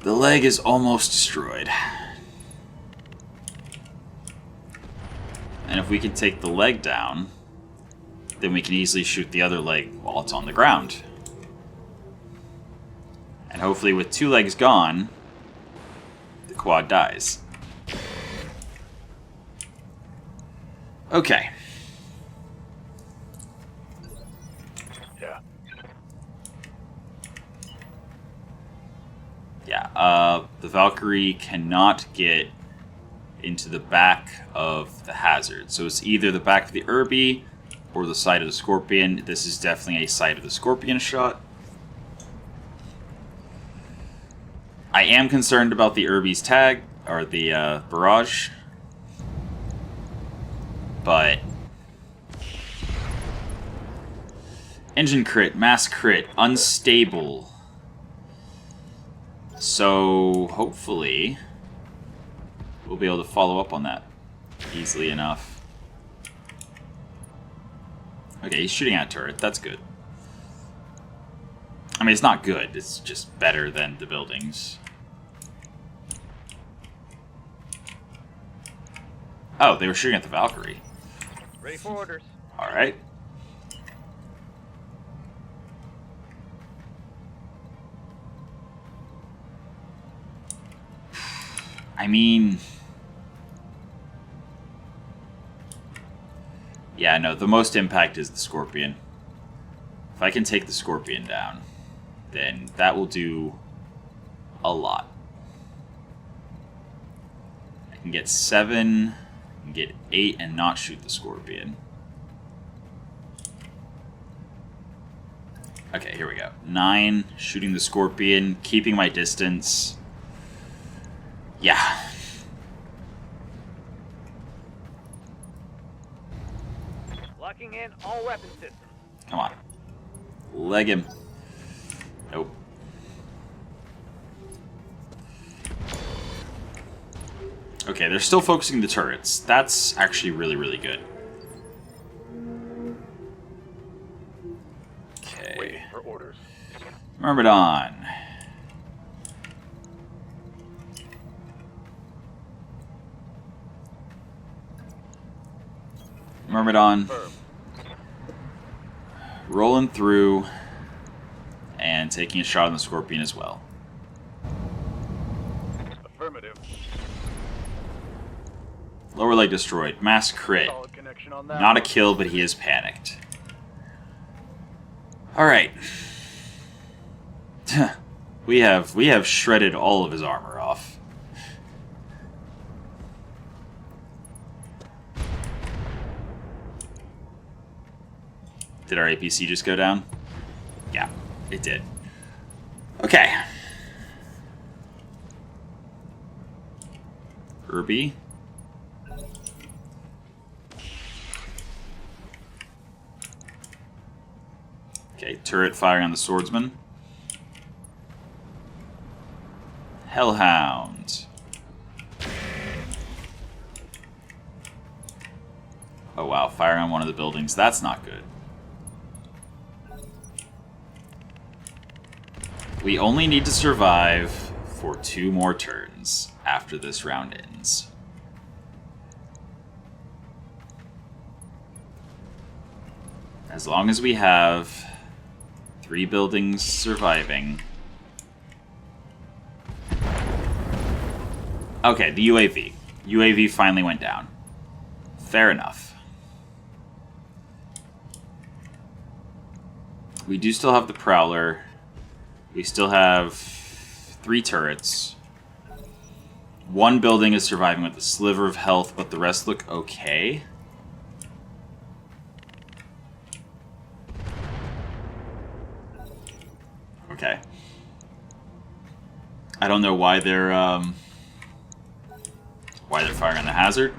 The leg is almost destroyed. And if we can take the leg down, then we can easily shoot the other leg while it's on the ground. And hopefully with 2 legs gone, the quad dies. Okay. Yeah. Yeah, the Valkyrie cannot get into the back of the hazard. So it's either the back of the Irby or the side of the Scorpion. This is definitely a side of the Scorpion shot. I am concerned about the Irby's tag, or the barrage. But engine crit, mass crit, unstable. So, hopefully, we'll be able to follow up on that easily enough. Okay, he's shooting at a turret. That's good. I mean, it's not good. It's just better than the buildings. Oh, they were shooting at the Valkyrie. Ready for orders. Alright. I mean... yeah, no, the most impact is the Scorpion. If I can take the Scorpion down, then that will do a lot. I can get 7, I can get 8 and not shoot the Scorpion. Okay, here we go. 9, shooting the Scorpion, keeping my distance. Yeah. Locking in all weapon systems. Come on. Leg him. Nope. Okay, they're still focusing the turrets. That's actually really, really good. Okay. Waiting for orders. Myrmidon. Myrmidon. Firm. Rolling through and taking a shot on the Scorpion as well. Affirmative. Lower leg destroyed. Mass crit. Solid connection on that. Not a kill, but he is panicked. Alright. we have shredded all of his armor off. Did our APC just go down? Yeah, it did. Okay. Irby. Okay, turret firing on the swordsman. Hellhound. Oh wow, firing on one of the buildings. That's not good. We only need to survive for 2 more turns after this round ends. As long as we have 3 buildings surviving. Okay, the UAV. UAV finally went down. Fair enough. We do still have the Prowler. We still have 3 turrets. 1 building is surviving with a sliver of health, but the rest look okay. Okay. I don't know why they're firing on the hazard.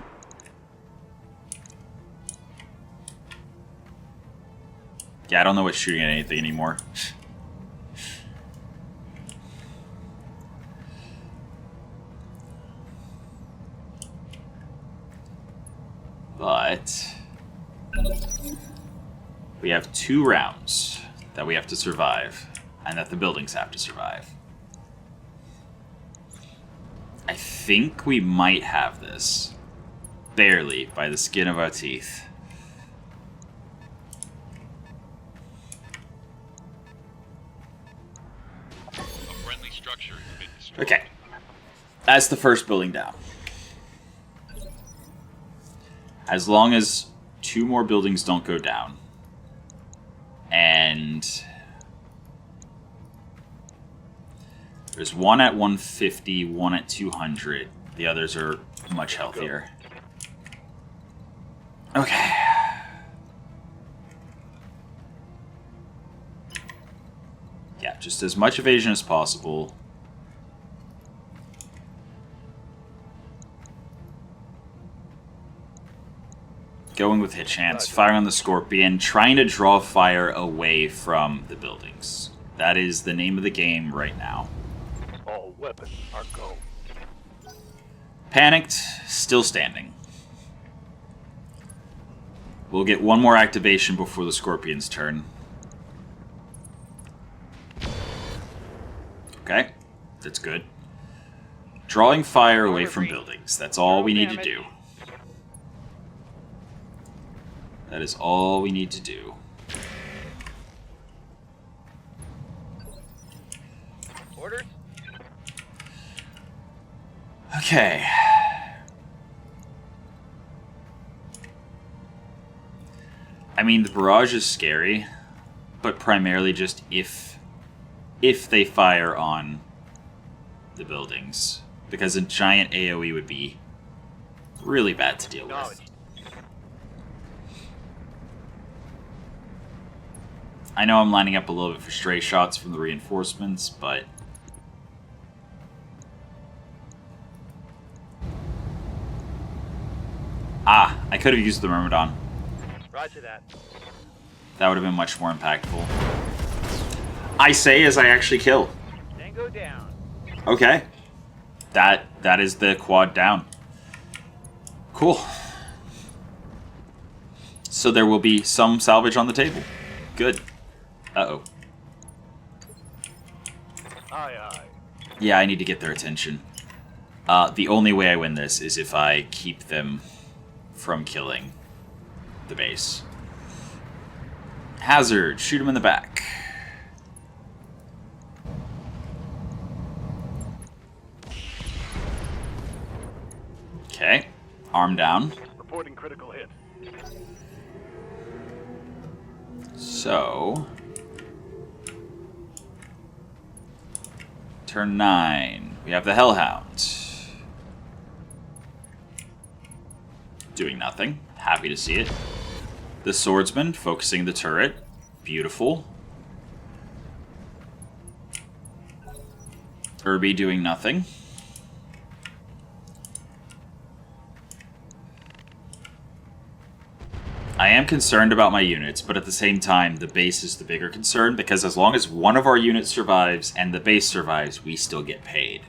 Yeah, I don't know what's shooting at anything anymore. But we have 2 rounds that we have to survive, and that the buildings have to survive. I think we might have this. Barely, by the skin of our teeth. A friendly structure has been destroyed. Okay. That's the first building down. As long as 2 more buildings don't go down, and there's 1 at 150, 1 at 200. The others are much healthier. Okay. Yeah, just as much evasion as possible. Going with hit chance, firing on the Scorpion, trying to draw fire away from the buildings. That is the name of the game right now. All weapons are go. Panicked, still standing. We'll get one more activation before the Scorpion's turn. Okay, that's good. Drawing fire away from buildings. That's all we need to do. That is all we need to do. Orders? Okay. I mean, the barrage is scary, but primarily just if they fire on the buildings, because a giant AoE would be really bad to deal with. I know I'm lining up a little bit for stray shots from the reinforcements, but I could have used the Myrmidon. Roger that. That would have been much more impactful. I say as I actually kill. Tango down. Okay. That is the quad down. Cool. So there will be some salvage on the table. Good. Uh-oh. Aye, aye. Yeah, I need to get their attention. The only way I win this is if I keep them from killing the base. Hazard, shoot him in the back. Okay, arm down. Reporting critical hit. So, turn 9. We have the Hellhound. Doing nothing. Happy to see it. The Swordsman focusing the turret. Beautiful. Irby doing nothing. I am concerned about my units, but at the same time, the base is the bigger concern, because as long as one of our units survives and the base survives, we still get paid.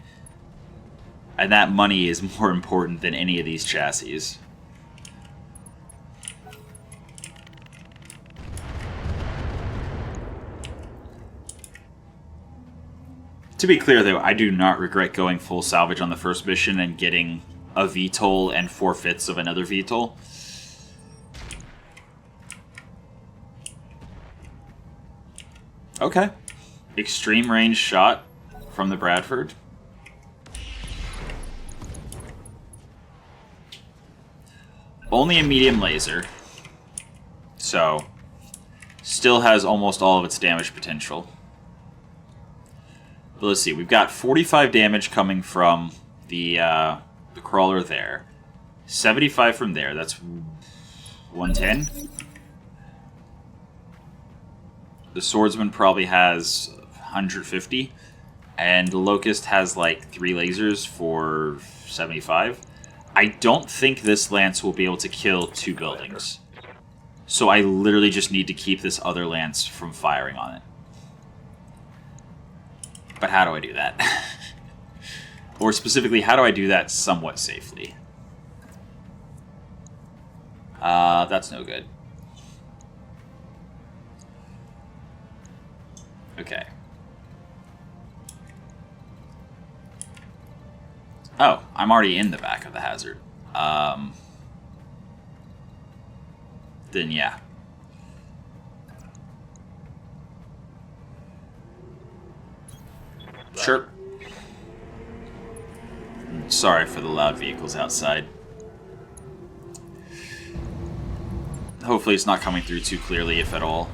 And that money is more important than any of these chassis. To be clear, though, I do not regret going full salvage on the first mission and getting a VTOL and 4/5 of another VTOL. Okay. Extreme range shot from the Bradford. Only a medium laser. So, still has almost all of its damage potential. But let's see, we've got 45 damage coming from the crawler there. 75 from there, that's 110. The Swordsman probably has 150. And the Locust has like 3 lasers for 75. I don't think this Lance will be able to kill 2 buildings. So I literally just need to keep this other Lance from firing on it. But how do I do that? Or specifically, how do I do that somewhat safely? That's no good. Okay. Oh, I'm already in the back of the hazard. Then yeah. Sure. Sorry for the loud vehicles outside. Hopefully it's not coming through too clearly, if at all.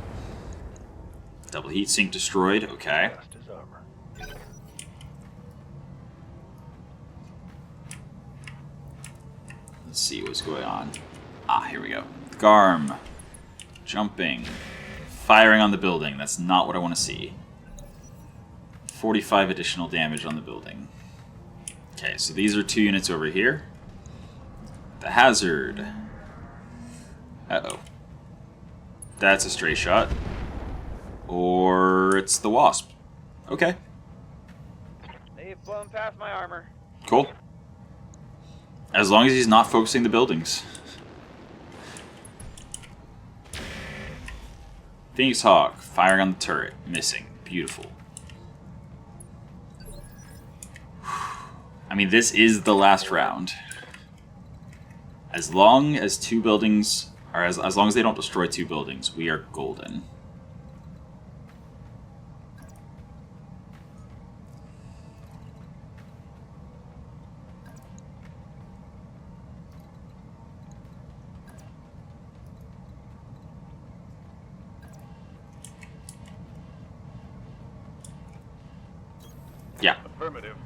Double heatsink destroyed, okay. Fast as armor. Let's see what's going on. Ah, here we go. Garm. Jumping. Firing on the building. That's not what I want to see. 45 additional damage on the building. Okay, so these are 2 units over here. The hazard. Uh-oh. That's a stray shot. Or it's the Wasp. Okay. They have Blown past my armor. Cool. As long as he's not focusing the buildings. Phoenix Hawk, firing on the turret. Missing. Beautiful. I mean, this is the last round. As long as two buildings, or as long as they don't destroy two buildings, we are golden. Yeah. Affirmative.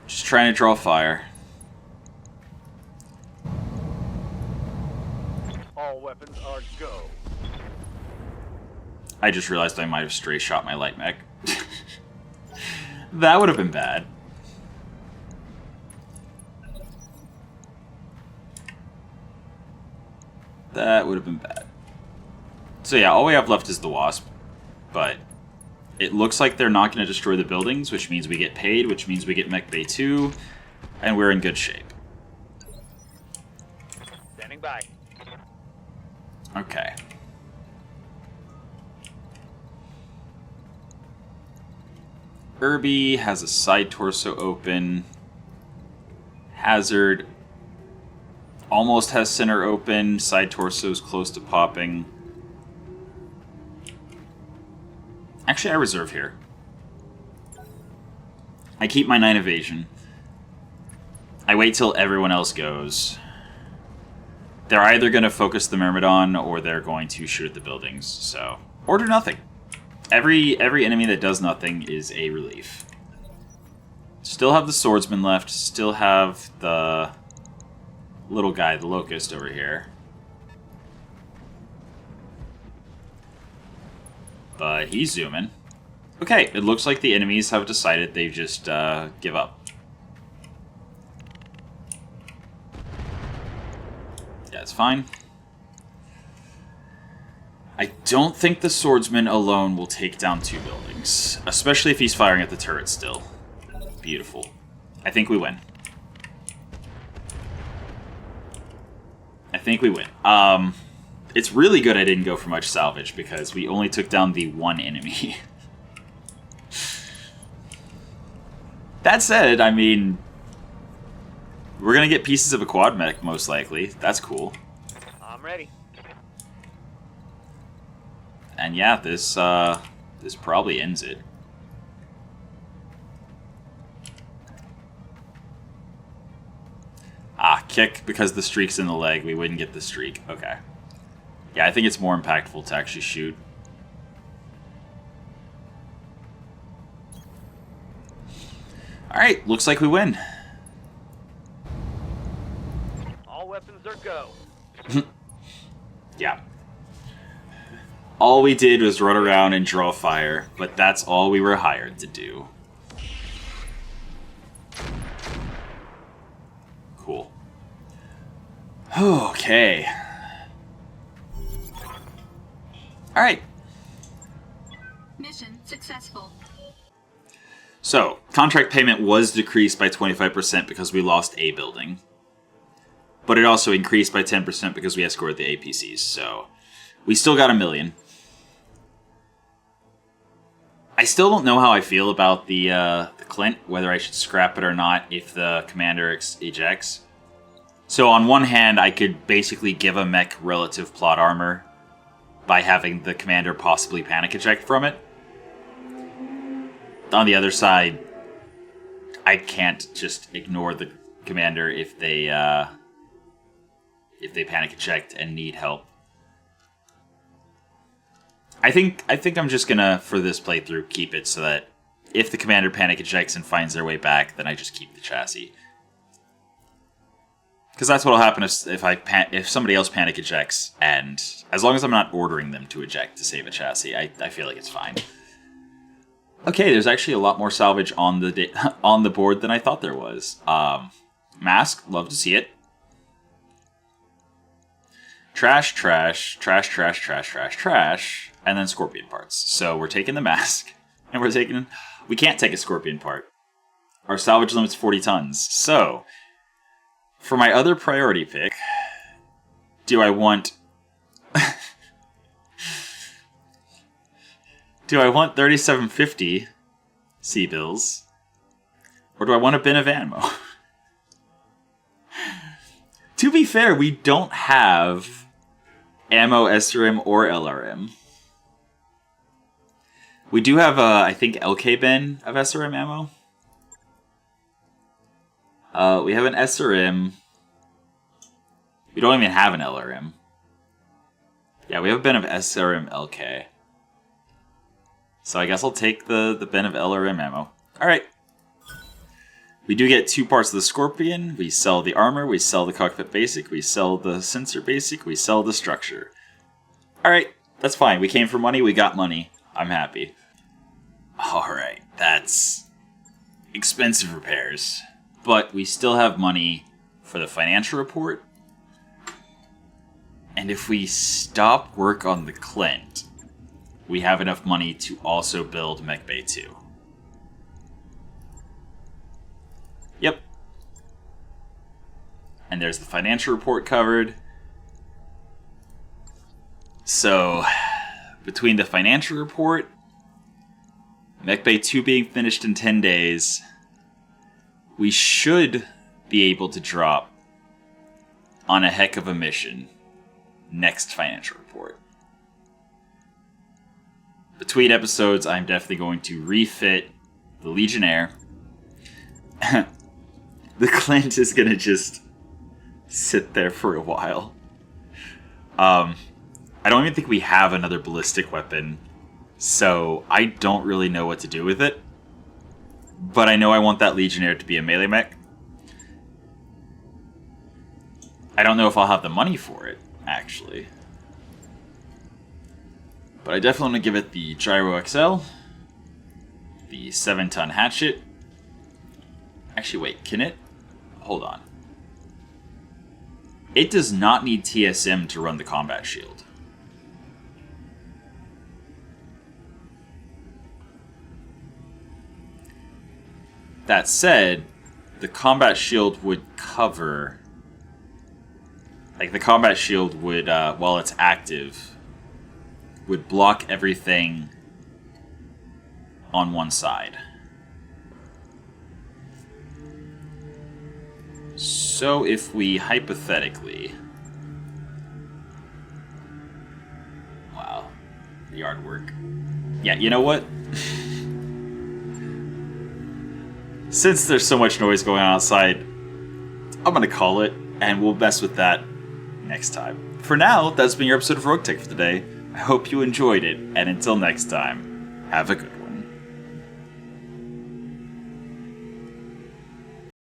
Just trying to draw fire. All weapons are go. I just realized I might have stray shot my light mech. That would have been bad. That would have been bad. So yeah, all we have left is the Wasp. But it looks like they're not going to destroy the buildings, which means we get paid, which means we get Mech Bay 2, and we're in good shape. Standing by. Okay. Irby has a side torso open. Hazard almost has center open. Side torso's close to popping. Actually, I reserve here. I keep my 9 evasion. I wait till everyone else goes. They're either going to focus the Myrmidon or they're going to shoot at the buildings, so... Or do nothing. Every enemy that does nothing is a relief. Still have the Swordsman left, still have the little guy, the Locust, over here. But he's zooming. Okay, it looks like the enemies have decided they just give up. Yeah, it's fine. I don't think the Swordsman alone will take down 2 buildings, especially if he's firing at the turret still. Beautiful. I think we win. I think we win. It's really good I didn't go for much salvage because we only took down the 1 enemy. That said, I mean, we're gonna get pieces of a quad mech most likely. That's cool. I'm ready. And yeah, this probably ends it. Ah, kick because the streak's in the leg. We wouldn't get the streak. Okay. Yeah, I think it's more impactful to actually shoot. Alright, looks like we win. All weapons are go. Yeah. All we did was run around and draw fire, but that's all we were hired to do. Cool. Okay. Alright. Mission successful. So, contract payment was decreased by 25% because we lost a building. But it also increased by 10% because we escorted the APCs, so... We still got $1 million. I still don't know how I feel about the Clint, whether I should scrap it or not if the commander ejects. So on one hand, I could basically give a mech relative plot armor by having the commander possibly panic eject from it. On the other side, I can't just ignore the commander if they panic eject and need help. I think I'm just gonna, for this playthrough, keep it so that if the commander panic ejects and finds their way back, then I just keep the chassis. Because that's what'll happen if somebody else panic ejects, and as long as I'm not ordering them to eject to save a chassis, I feel like it's fine. Okay, there's actually a lot more salvage on the board than I thought there was. Mask, love to see it. Trash, trash, trash, trash, trash, trash, trash, and then scorpion parts. So we're taking the mask. And we're taking... We can't take a Scorpion part. Our salvage limit's 40 tons. So, for my other priority pick, do I want... do I want 3750 C-bills? Or do I want a bin of ammo? To be fair, we don't have ammo SRM or LRM. We do have a, I think, LK bin of SRM ammo. We have an SRM. We don't even have an LRM. Yeah, we have a bin of SRM LK. So I guess I'll take the bin of LRM ammo. Alright. We do get 2 parts of the Scorpion. We sell the armor, we sell the cockpit basic, we sell the sensor basic, we sell the structure. Alright, that's fine. We came for money, we got money. I'm happy. Alright, that's expensive repairs. But we still have money for the financial report. And if we stop work on the Clint, we have enough money to also build Mech Bay 2. Yep. And there's the financial report covered. So, between the financial report, Mech Bay 2 being finished in 10 days, we should be able to drop on a heck of a mission next financial report. Between episodes, I'm definitely going to refit the Legionnaire. The Clint is going to just sit there for a while. I don't even think we have another ballistic weapon, so I don't really know what to do with it. But I know I want that Legionnaire to be a melee mech. I don't know if I'll have the money for it, actually. But I definitely want to give it the Gyro XL, the 7-ton hatchet. Actually, wait, can it? Hold on. It does not need TSM to run the combat shield. That said, the combat shield would cover... Like, the combat shield would, while it's active, would block everything on one side. So if we hypothetically... Wow. The yard work. Yeah, you know what? Since there's so much noise going on outside, I'm gonna call it, and we'll mess with that next time. For now, that's been your episode of Roguetech for today. I hope you enjoyed it, and until next time, have a good one.